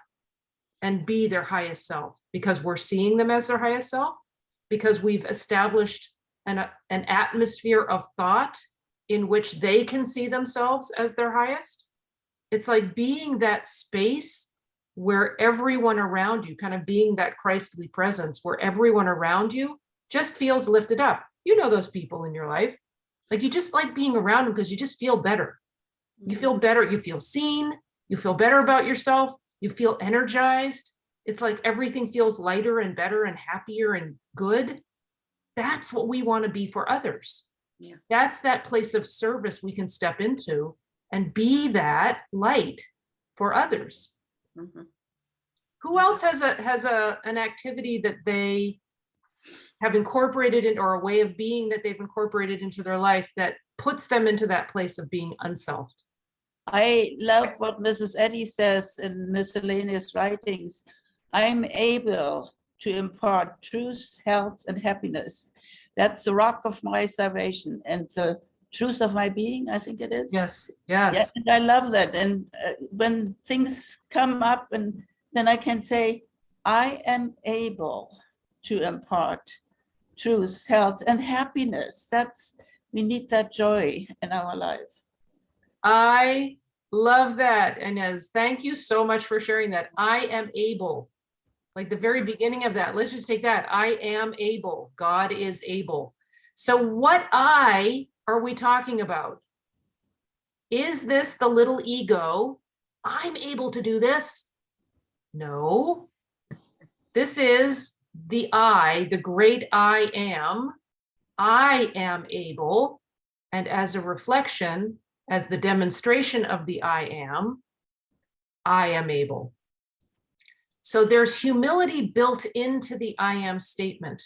and be their highest self, because we're seeing them as their highest self, because we've established an atmosphere of thought in which they can see themselves as their highest. It's like being that space where everyone around you, kind of being that Christly presence, where everyone around you just feels lifted up. You know those people in your life. Like you just like being around them because you just feel better. You feel better, you feel seen, you feel better about yourself, you feel energized. It's like everything feels lighter and better and happier and good. That's what we want to be for others. Yeah. That's that place of service we can step into and be that light for others. Mm-hmm. Who else has an activity that they have incorporated in, or a way of being that they've incorporated into their life that puts them into that place of being unselfed? I love what Mrs. Eddy says in miscellaneous writings. I'm able to impart truth, health, and happiness. That's the rock of my salvation and the truth of my being, I think it is. Yes. Yeah, and I love that. And when things come up, and then I can say, I am able to impart truth, health, and happiness. We need that joy in our life. I love that. Inez, thank you so much for sharing that. I am able, like the very beginning of that. Let's just take that. I am able. God is able. So what are we talking about? Is this the little ego? I'm able to do this. No, this is the I, the great I am. I am able. And as a reflection, as the demonstration of the I am able. So there's humility built into the I am statement.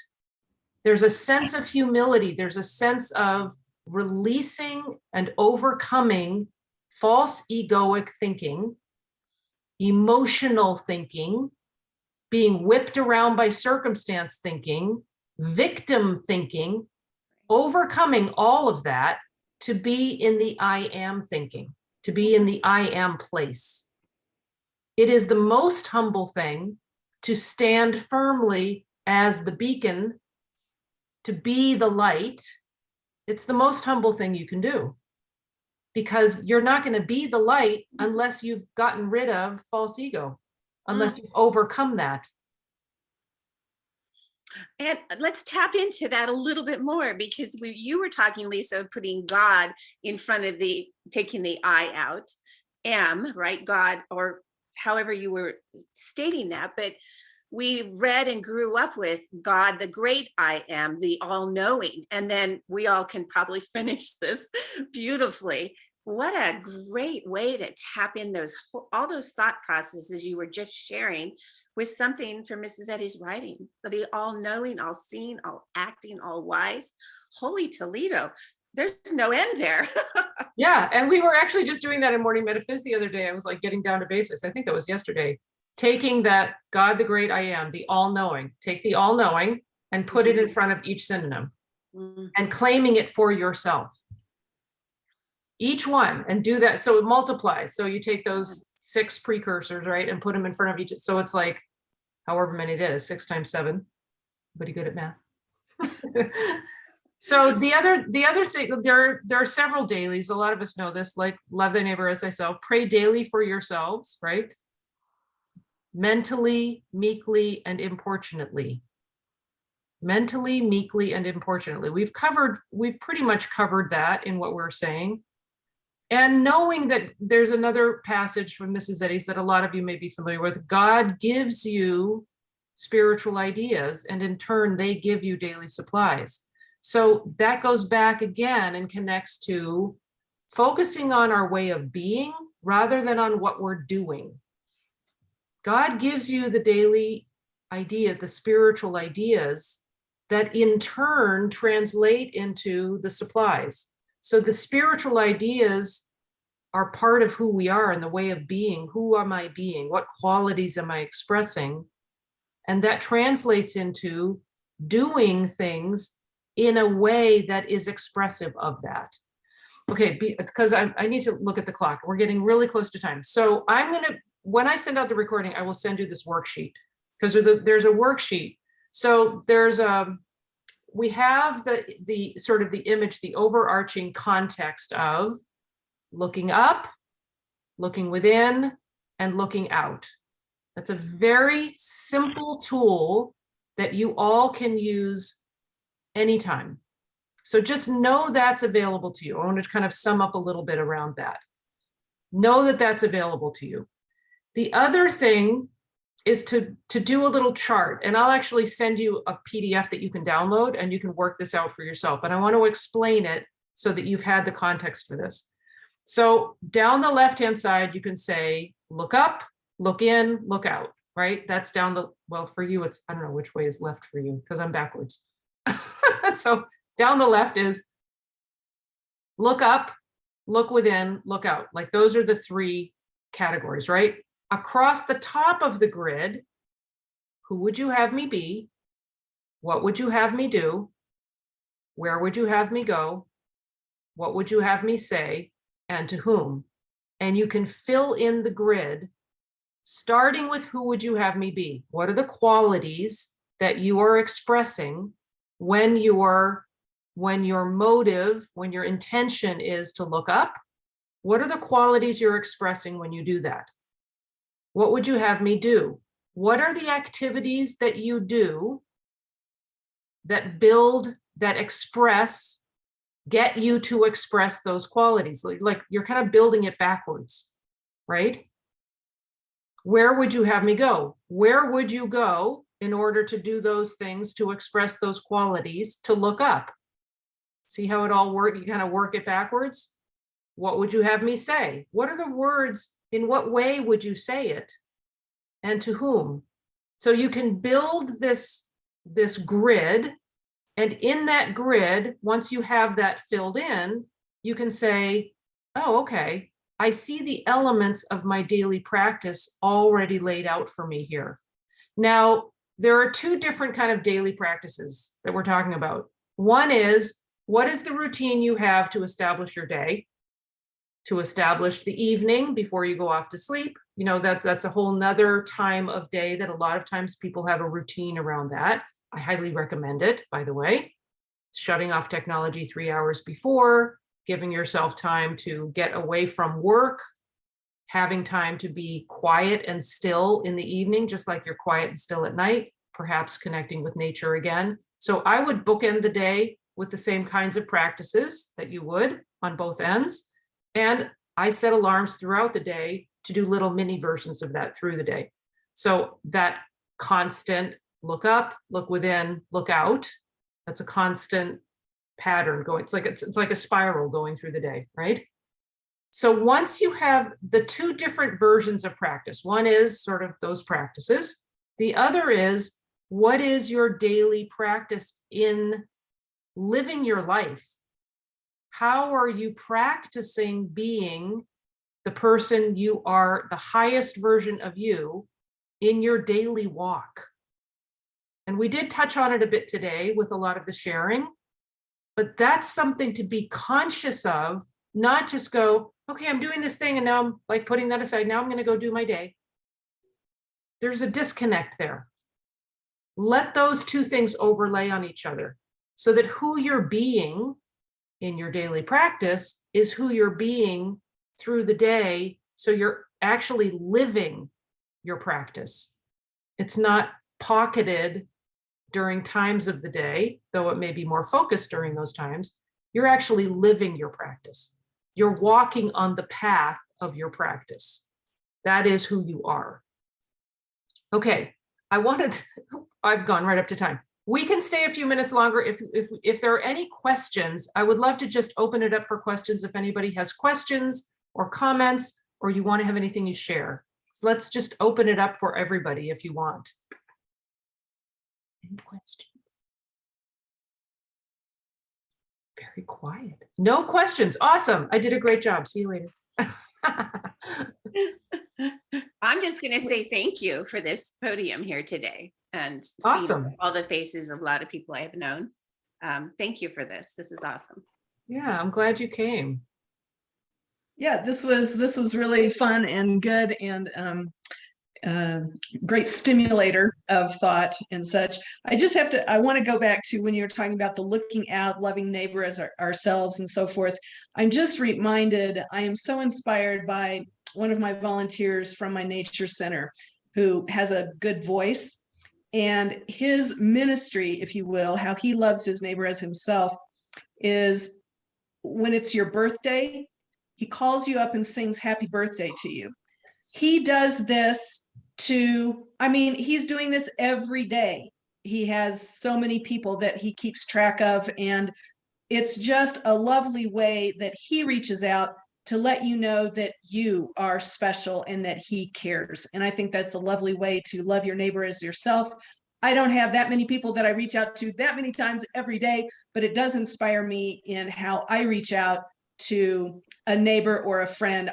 There's a sense of humility. There's a sense of releasing and overcoming false egoic thinking, emotional thinking, being whipped around by circumstance thinking, victim thinking, overcoming all of that to be in the I am thinking, to be in the I am place. It is the most humble thing. to stand firmly as the beacon, to be the light, it's the most humble thing you can do. Because you're not going to be the light unless you've gotten rid of false ego, unless you've overcome that. And let's tap into that a little bit more, because you were talking, Lisa, of putting God in front of taking the I out, right? God, or however you were stating that, but we read and grew up with God, the great I am, the all-knowing. And then we all can probably finish this beautifully. What a great way to tap in all those thought processes you were just sharing with something from Mrs. Eddy's writing, the all-knowing, all-seeing, all-acting, all-wise. Holy Toledo, there's no end there. Yeah, and we were actually just doing that in Morning Metaphys the other day. I was like getting down to basics. I think that was yesterday. Taking that God, the great I am, the all-knowing, take the all-knowing and put it in front of each synonym and claiming it for yourself. Each one, and do that. So it multiplies. So you take those 6 precursors, right, and put them in front of each. So it's like, however many it is, 6 times 7. Pretty good at math. So the other thing, there are several dailies. A lot of us know this, like love thy neighbor as thyself. Pray daily for yourselves, right? Mentally, meekly, and importunately. Mentally, meekly, and importunately. We've pretty much covered that in what we're saying. And knowing that there's another passage from Mrs. Eddy's that a lot of you may be familiar with. God gives you spiritual ideas, and in turn, they give you daily supplies. So that goes back again and connects to focusing on our way of being rather than on what we're doing. God gives you the daily idea, the spiritual ideas that in turn translate into the supplies. So the spiritual ideas are part of who we are and the way of being. Who am I being? What qualities am I expressing? And that translates into doing things in a way that is expressive of that. Okay, because I need to look at the clock. We're getting really close to time. So when I send out the recording, I will send you this worksheet, because there's a worksheet. So we have the sort of the image, the overarching context of looking up, looking within, and looking out. That's a very simple tool that you all can use anytime. So just know that's available to you. I want to kind of sum up a little bit around that. Know that that's available to you. The other thing is to do a little chart, and I'll actually send you a PDF that you can download and you can work this out for yourself. But I want to explain it so that you've had the context for this. So down the left-hand side, you can say, look up, look in, look out, right? That's well, for you, it's, I don't know which way is left for you because I'm backwards. So down the left is look up, look within, look out. Like those are the 3 categories, right? Across the top of the grid, who would you have me be? What would you have me do? Where would you have me go? What would you have me say? And to whom? And you can fill in the grid, starting with who would you have me be? What are the qualities that you are expressing when your motive, when your intention is to look up? What are the qualities you're expressing when you do that? What would you have me do? What are the activities that you do that build, that express, get you to express those qualities? Like you're kind of building it backwards, right? Where would you have me go? Where would you go in order to do those things, to express those qualities, to look up? See how it all works? You kind of work it backwards. What would you have me say? What are the words? In what way would you say it? And to whom? So you can build this grid. And in that grid, once you have that filled in, you can say, oh, okay, I see the elements of my daily practice already laid out for me here. Now, there are 2 different kind of daily practices that we're talking about. One is, what is the routine you have to establish your day, to establish the evening before you go off to sleep. You know, that's a whole nother time of day that a lot of times people have a routine around that. I highly recommend it, by the way. Shutting off technology 3 hours before, giving yourself time to get away from work, having time to be quiet and still in the evening, just like you're quiet and still at night, perhaps connecting with nature again. So I would bookend the day with the same kinds of practices that you would on both ends. And I set alarms throughout the day to do little mini versions of that through the day. So that constant look up, look within, look out, that's a constant pattern going. It's like a spiral going through the day, right? So once you have the two different versions of practice, one is sort of those practices. The other is, what is your daily practice in living your life? How are you practicing being the person you are, the highest version of you in your daily walk? And we did touch on it a bit today with a lot of the sharing, but that's something to be conscious of, not just go, okay, I'm doing this thing and now I'm like putting that aside. Now I'm going to go do my day. There's a disconnect there. Let those two things overlay on each other so that who you're being in your daily practice is who you're being through the day. So you're actually living your practice. It's not pocketed during times of the day, though it may be more focused during those times. You're actually living your practice. You're walking on the path of your practice. That is who you are. Okay, I've gone right up to time. We can stay a few minutes longer. If there are any questions, I would love to just open it up for questions. If anybody has questions or comments, or you want to have anything you share. So let's just open it up for everybody if you want. Any questions? Very quiet. No questions. Awesome. I did a great job. See you later. I'm just going to say thank you for this podium here today and Awesome. see all the faces of a lot of people I have known. Thank you for this. This is awesome. Yeah, I'm glad you came. Yeah, this was really fun and good, and great stimulator of thought and such. I want to go back to when you were talking about the looking out, loving neighbor as ourselves and so forth. I'm just reminded, I am so inspired by one of my volunteers from my nature center who has a good voice, and his ministry, if you will, how he loves his neighbor as himself, is when it's your birthday, he calls you up and sings happy birthday to you. He does this he's doing this every day. He has so many people that he keeps track of, and it's just a lovely way that he reaches out to let you know that you are special and that he cares. And I think that's a lovely way to love your neighbor as yourself. I don't have that many people that I reach out to that many times every day, but it does inspire me in how I reach out to a neighbor or a friend.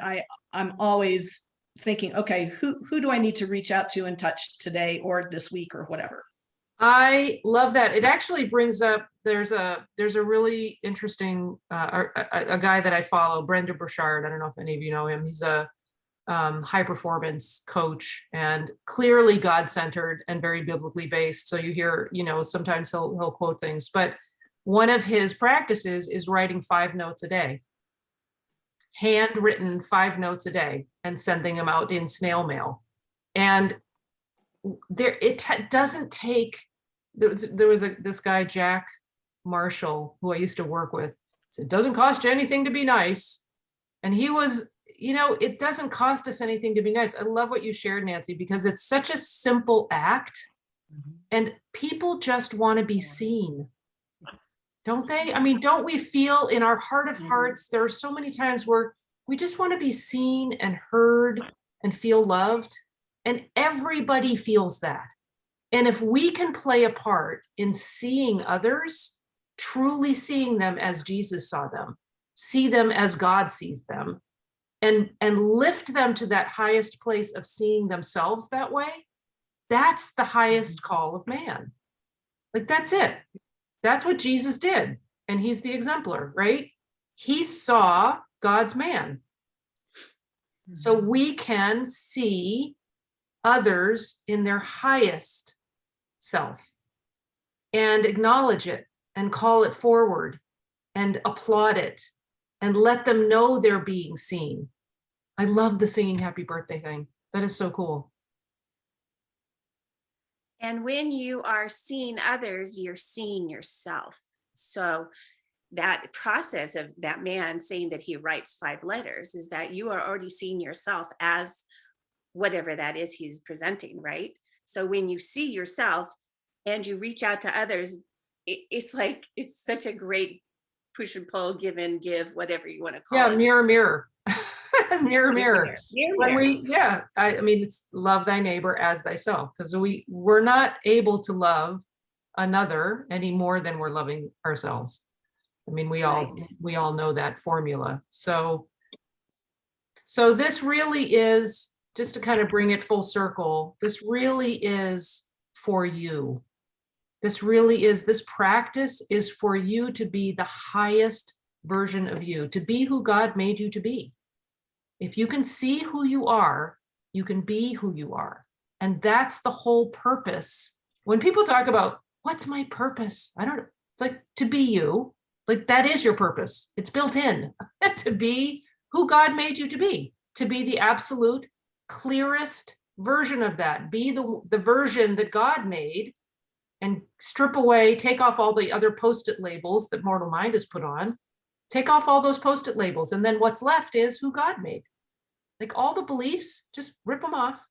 I'm always thinking, okay, who do I need to reach out to and touch today or this week or whatever? I love that. It actually brings up, there's a really interesting, a guy that I follow, Brendan Burchard. I don't know if any of you know him. He's a high performance coach and clearly God-centered and very biblically based. So you hear, sometimes he'll quote things, but one of his practices is writing 5 notes a day, handwritten 5 notes a day, and sending them out in snail mail. And doesn't take, there was this guy, Jack Marshall, who I used to work with, said, it doesn't cost you anything to be nice. And he was, it doesn't cost us anything to be nice. I love what you shared, Nancy, because it's such a simple act and people just want to be seen. Don't they? I mean, don't we feel in our heart of hearts, there are so many times where we just want to be seen and heard and feel loved. And everybody feels that. And if we can play a part in seeing others, truly seeing them as Jesus saw them, see them as God sees them, and lift them to that highest place of seeing themselves that way, that's the highest call of man. Like, that's it. That's what Jesus did. And he's the exemplar, right? He saw God's man. So we can see others in their highest self and acknowledge it and call it forward and applaud it and let them know they're being seen. I love the singing happy birthday thing. That is so cool. And when you are seeing others, you're seeing yourself. So that process of that man saying that he writes 5 letters is that you are already seeing yourself as whatever that is he's presenting, right? So when you see yourself and you reach out to others, it's like, it's such a great push and pull, give and give, whatever you want to call Yeah, it. mirror, mirror. Mirror, mirror. Mirror, When mirror. I mean, it's love thy neighbor as thyself, because we're not able to love another any more than we're loving ourselves. I mean, we all know that formula. So this really is, just to kind of bring it full circle, this really is for you. This practice is for you to be the highest version of you, to be who God made you to be. If you can see who you are, you can be who you are. And that's the whole purpose. When people talk about, what's my purpose? I don't know. It's like, to be you. Like, that is your purpose. It's built in to be who God made you to be the absolute clearest version of that. Be the version that God made, and strip away, take off all the other Post-it labels that mortal mind has put on. Take off all those Post-it labels. And then what's left is who God made. Like, all the beliefs, just rip them off.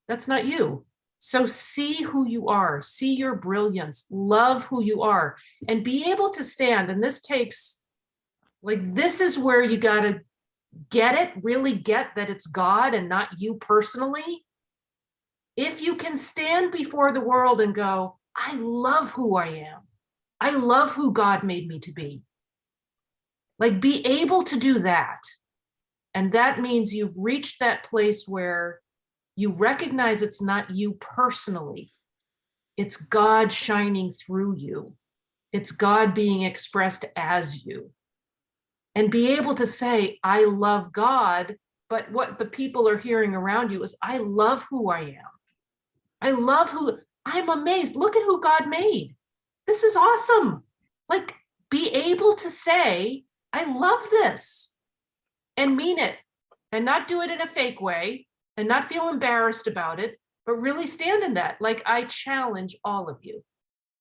That's not you. So see who you are, see your brilliance, love who you are, and be able to stand. And this takes, like, this is where you got to get it, really get that it's God and not you personally. If you can stand before the world and go, I love who I am. I love who God made me to be. Like, be able to do that. And that means you've reached that place where you recognize it's not you personally. It's God shining through you. It's God being expressed as you. And be able to say, I love God, but what the people are hearing around you is, I love who I am. I love who, I'm amazed. Look at who God made. This is awesome. Like, be able to say, I love this, and mean it, and not do it in a fake way, and not feel embarrassed about it, but really stand in that. Like, I challenge all of you.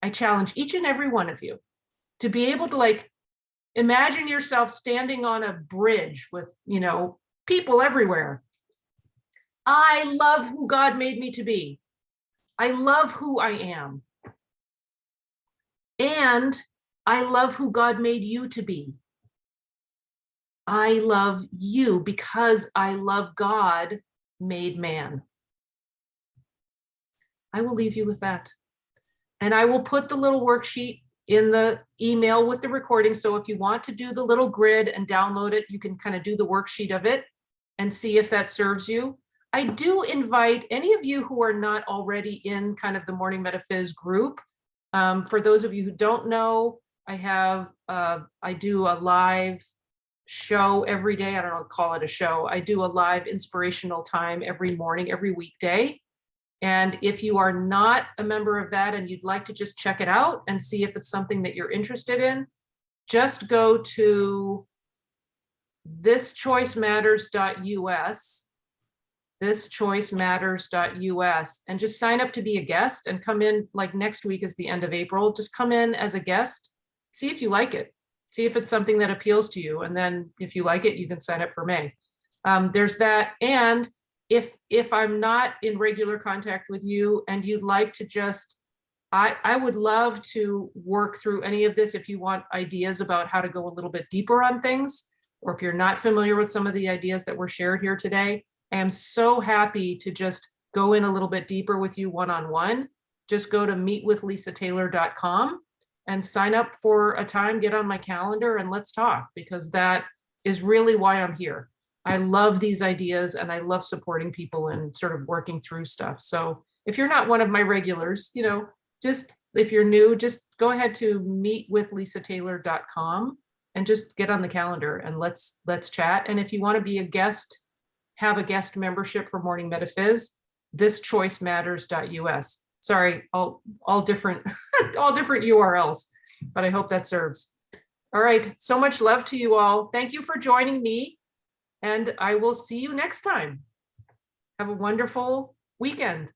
I challenge each and every one of you to be able to, like, imagine yourself standing on a bridge with, people everywhere. I love who God made me to be. I love who I am. And I love who God made you to be. I love you because I love God made man. I will leave you with that. And I will put the little worksheet in the email with the recording. So if you want to do the little grid and download it, you can kind of do the worksheet of it and see if that serves you. I do invite any of you who are not already in kind of the Morning Metaphys group. For those of you who don't know, I do a live show every day. I don't know, call it a show. I do a live inspirational time every morning, every weekday. And if you are not a member of that and you'd like to just check it out and see if it's something that you're interested in, just go to thischoicematters.us, and just sign up to be a guest and come in. Like, next week is the end of April. Just come in as a guest, see if you like it, see if it's something that appeals to you. And then if you like it, you can sign up for May. There's that. And if I'm not in regular contact with you and you'd like to just, I would love to work through any of this. If you want ideas about how to go a little bit deeper on things, or if you're not familiar with some of the ideas that were shared here today, I am so happy to just go in a little bit deeper with you one-on-one. Just go to meetwithlisataylor.com and sign up for a time, get on my calendar, and let's talk, because that is really why I'm here. I love these ideas and I love supporting people and sort of working through stuff. So if you're not one of my regulars, just if you're new, just go ahead to meetwithlisataylor.com and just get on the calendar and let's chat. And if you want to be a guest have a guest membership for Morning Metaphys, thischoicematters.us. Sorry, all different, all different URLs, but I hope that serves. All right, so much love to you all. Thank you for joining me, and I will see you next time. Have a wonderful weekend.